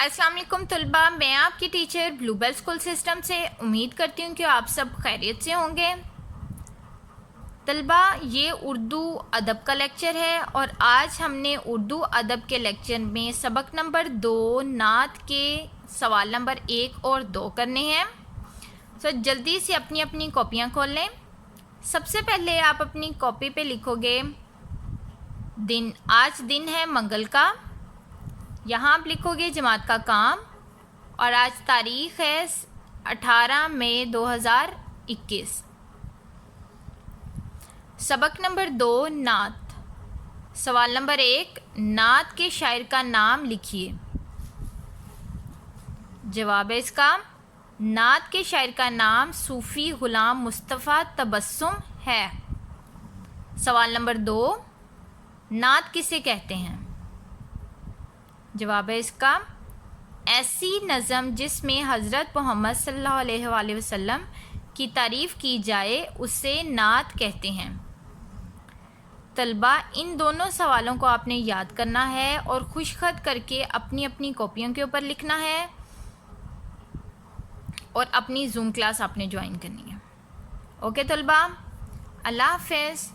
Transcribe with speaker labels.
Speaker 1: अस्सलाम वालेकुम तलबा, मैं आपकी टीचर ब्लूबेल स्कूल सिस्टम से उम्मीद करती हूँ कि आप सब खैरियत से होंगे। तलबा, ये उर्दू अदब का लेक्चर है और आज हमने उर्दू अदब के लेक्चर में सबक नंबर 2 नात के सवाल नंबर 1 और 2 करने हैं। तो जल्दी से अपनी अपनी कॉपियाँ खोल लें। सबसे पहले आप अपनी कॉपी पे लिखोगे दिन। आज दिन है मंगल का। यहाँ आप लिखोगे जमात का काम और आज तारीख़ है 18 मई 2021। सबक नंबर 2 नात। सवाल नंबर 1, नात के शायर का नाम लिखिए। जवाब है इसका, नात के शायर का नाम सूफ़ी ग़ुलाम मुस्तफ़ा तबस्सुम है। सवाल नंबर 2, नात किसे कहते हैं? जवाब है इसका, ऐसी नज़म जिसमें हज़रत मोहम्मद सल्लल्लाहु अलैहि वसल्लम की तारीफ़ की जाए उसे नात कहते हैं। तलबा, इन दोनों सवालों को आपने याद करना है और खुशखत करके अपनी अपनी कॉपियों के ऊपर लिखना है और अपनी जूम क्लास आपने ज्वाइन करनी है। ओके तलबा, अल्लाह हाफ़िज़।